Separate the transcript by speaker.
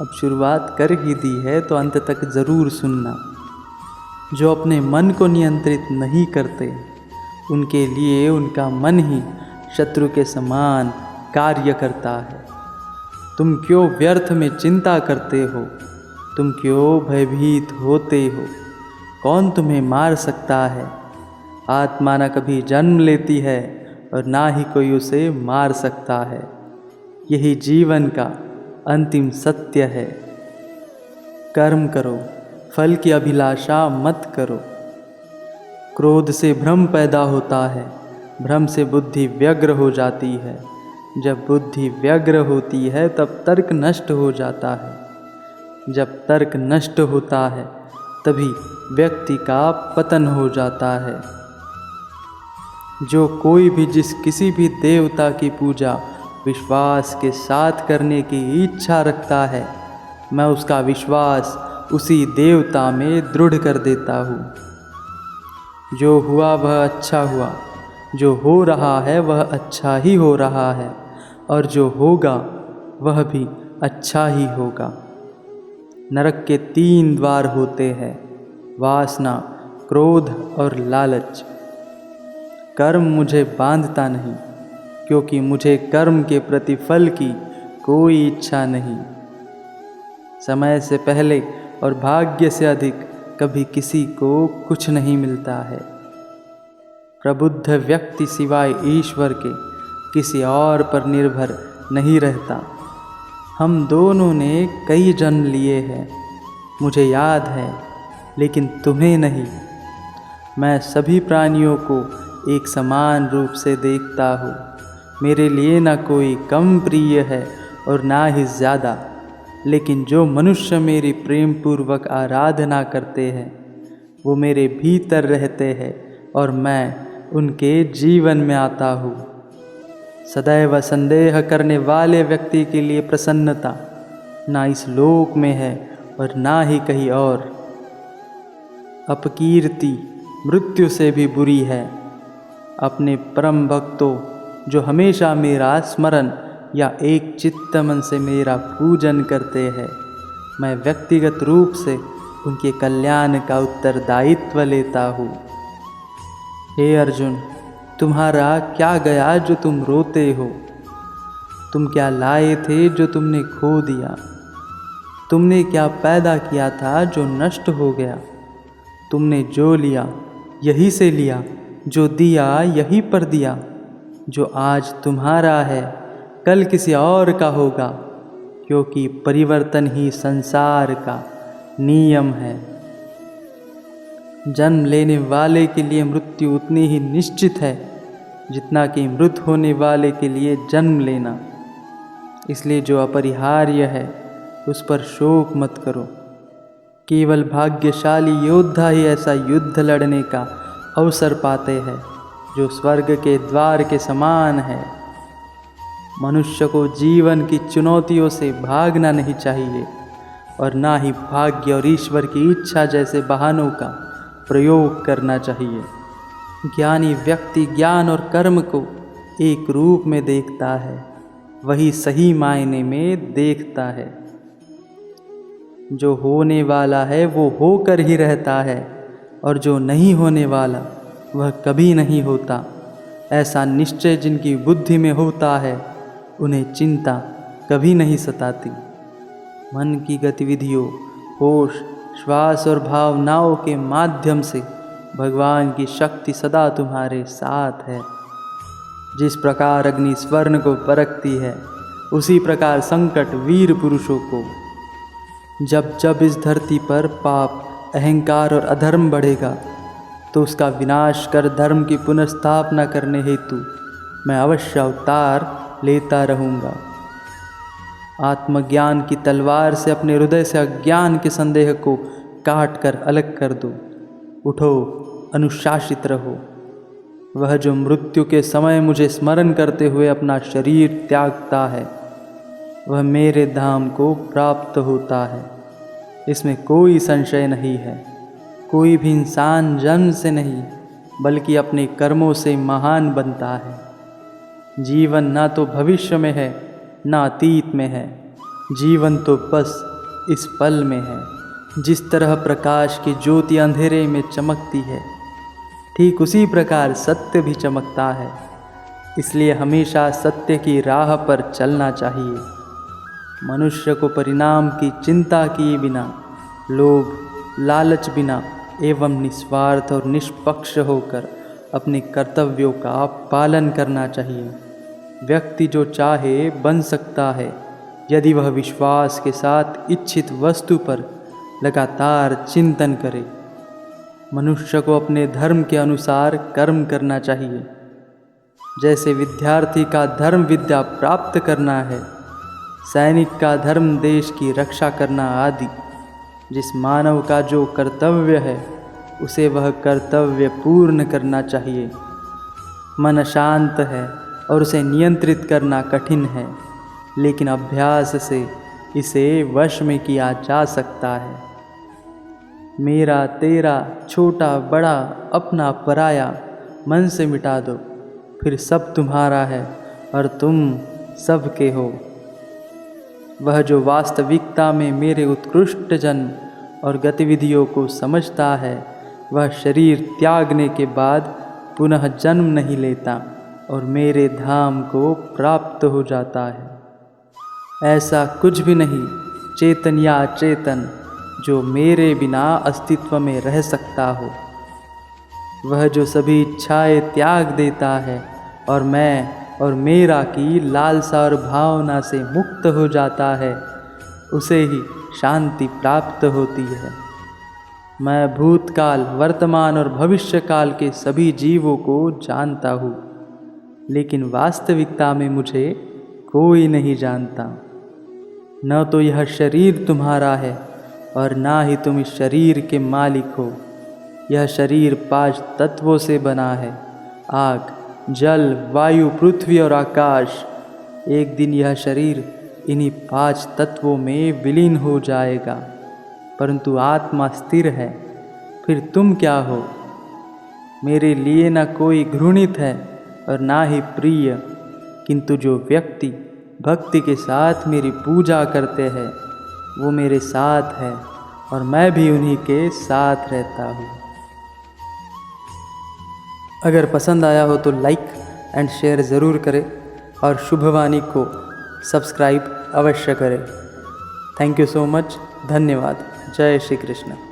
Speaker 1: अब शुरुआत कर ही दी है तो अंत तक ज़रूर सुनना। जो अपने मन को नियंत्रित नहीं करते, उनके लिए उनका मन ही शत्रु के समान कार्य करता है। तुम क्यों व्यर्थ में चिंता करते हो? तुम क्यों भयभीत होते हो? कौन तुम्हें मार सकता है? आत्मा न कभी जन्म लेती है और ना ही कोई उसे मार सकता है। यही जीवन का अंतिम सत्य है। कर्म करो, फल की अभिलाषा मत करो। क्रोध से भ्रम पैदा होता है, भ्रम से बुद्धि व्यग्र हो जाती है। जब बुद्धि व्यग्र होती है तब तर्क नष्ट हो जाता है। जब तर्क नष्ट होता है तभी व्यक्ति का पतन हो जाता है। जो कोई भी किसी भी देवता की पूजा विश्वास के साथ करने की इच्छा रखता है, मैं उसका विश्वास उसी देवता में दृढ़ कर देता हूँ। जो हुआ वह अच्छा हुआ, जो हो रहा है वह अच्छा ही हो रहा है, और जो होगा वह भी अच्छा ही होगा। नरक के 3 द्वार होते हैं, वासना, क्रोध और लालच। कर्म मुझे बांधता नहीं, क्योंकि मुझे कर्म के प्रतिफल की कोई इच्छा नहीं। समय से पहले और भाग्य से अधिक कभी किसी को कुछ नहीं मिलता है। प्रबुद्ध व्यक्ति सिवाय ईश्वर के किसी और पर निर्भर नहीं रहता। हम दोनों ने कई जन्म लिए हैं, मुझे याद है, लेकिन तुम्हें नहीं। मैं सभी प्राणियों को एक समान रूप से देखता हूँ। मेरे लिए ना कोई कम प्रिय है और ना ही ज़्यादा, लेकिन जो मनुष्य मेरी प्रेम पूर्वक आराधना करते हैं वो मेरे भीतर रहते हैं और मैं उनके जीवन में आता हूँ। सदैव संदेह करने वाले व्यक्ति के लिए प्रसन्नता ना इस लोक में है और ना ही कहीं और। अपकीर्ति मृत्यु से भी बुरी है। अपने परम भक्तों जो हमेशा मेरा स्मरण या एक चित्त मन से मेरा पूजन करते हैं, मैं व्यक्तिगत रूप से उनके कल्याण का उत्तरदायित्व लेता हूँ। हे अर्जुन, तुम्हारा क्या गया जो तुम रोते हो? तुम क्या लाए थे जो तुमने खो दिया? तुमने क्या पैदा किया था जो नष्ट हो गया? तुमने जो लिया यही से लिया, जो दिया यही पर दिया। जो आज तुम्हारा है कल किसी और का होगा, क्योंकि परिवर्तन ही संसार का नियम है। जन्म लेने वाले के लिए मृत्यु उतनी ही निश्चित है जितना कि मृत होने वाले के लिए जन्म लेना। इसलिए जो अपरिहार्य है उस पर शोक मत करो। केवल भाग्यशाली योद्धा ही ऐसा युद्ध लड़ने का अवसर पाते हैं जो स्वर्ग के द्वार के समान है। मनुष्य को जीवन की चुनौतियों से भागना नहीं चाहिए और ना ही भाग्य और ईश्वर की इच्छा जैसे बहानों का प्रयोग करना चाहिए। ज्ञानी व्यक्ति ज्ञान और कर्म को एक रूप में देखता है, वही सही मायने में देखता है। जो होने वाला है वो होकर ही रहता है और जो नहीं होने वाला वह कभी नहीं होता। ऐसा निश्चय जिनकी बुद्धि में होता है उन्हें चिंता कभी नहीं सताती। मन की गतिविधियों, होश, श्वास और भावनाओं के माध्यम से भगवान की शक्ति सदा तुम्हारे साथ है। जिस प्रकार अग्नि स्वर्ण को परखती है, उसी प्रकार संकट वीर पुरुषों को। जब जब इस धरती पर पाप, अहंकार और अधर्म बढ़ेगा तो उसका विनाश कर धर्म की पुनर्स्थापना करने हेतु मैं अवश्य अवतार लेता रहूँगा। आत्मज्ञान की तलवार से अपने हृदय से अज्ञान के संदेह को काट कर अलग कर दो। उठो, अनुशासित रहो। वह जो मृत्यु के समय मुझे स्मरण करते हुए अपना शरीर त्यागता है, वह मेरे धाम को प्राप्त होता है। इसमें कोई संशय नहीं है। कोई भी इंसान जन्म से नहीं बल्कि अपने कर्मों से महान बनता है। जीवन ना तो भविष्य में है ना अतीत में है। जीवन तो बस इस पल में है। जिस तरह प्रकाश की ज्योति अंधेरे में चमकती है, ठीक उसी प्रकार सत्य भी चमकता है। इसलिए हमेशा सत्य की राह पर चलना चाहिए। मनुष्य को परिणाम की चिंता किए बिना, लोभ लालच बिना एवं निस्वार्थ और निष्पक्ष होकर अपने कर्तव्यों का पालन करना चाहिए। व्यक्ति जो चाहे बन सकता है, यदि वह विश्वास के साथ इच्छित वस्तु पर लगातार चिंतन करे। मनुष्य को अपने धर्म के अनुसार कर्म करना चाहिए। जैसे विद्यार्थी का धर्म विद्या प्राप्त करना है, सैनिक का धर्म देश की रक्षा करना आदि। जिस मानव का जो कर्तव्य है, उसे वह कर्तव्य पूर्ण करना चाहिए। मन शांत है और उसे नियंत्रित करना कठिन है, लेकिन अभ्यास से इसे वश में किया जा सकता है। मेरा तेरा छोटा बड़ा अपना पराया मन से मिटा दो, फिर सब तुम्हारा है और तुम सबके हो। वह जो वास्तविकता में मेरे उत्कृष्ट जन्म और गतिविधियों को समझता है, वह शरीर त्यागने के बाद पुनः जन्म नहीं लेता और मेरे धाम को प्राप्त हो जाता है। ऐसा कुछ भी नहीं, चेतन या अचेतन, जो मेरे बिना अस्तित्व में रह सकता हो। वह जो सभी इच्छाएं त्याग देता है और मैं और मेरा की लालसा और भावना से मुक्त हो जाता है, उसे ही शांति प्राप्त होती है। मैं भूतकाल, वर्तमान और भविष्य काल के सभी जीवों को जानता हूँ, लेकिन वास्तविकता में मुझे कोई नहीं जानता। न तो यह शरीर तुम्हारा है और ना ही तुम इस शरीर के मालिक हो। यह शरीर 5 तत्वों से बना है, आग, जल, वायु, पृथ्वी और आकाश। एक दिन यह शरीर इन्हीं 5 तत्वों में विलीन हो जाएगा, परंतु आत्मा स्थिर है। फिर तुम क्या हो? मेरे लिए न कोई घृणित है और ना ही प्रिय, किंतु जो व्यक्ति भक्ति के साथ मेरी पूजा करते हैं, वो मेरे साथ है और मैं भी उन्हीं के साथ रहता हूँ। अगर पसंद आया हो तो लाइक एंड शेयर ज़रूर करें और शुभवाणी को सब्सक्राइब अवश्य करें। Thank you so much. धन्यवाद। जय श्री कृष्ण।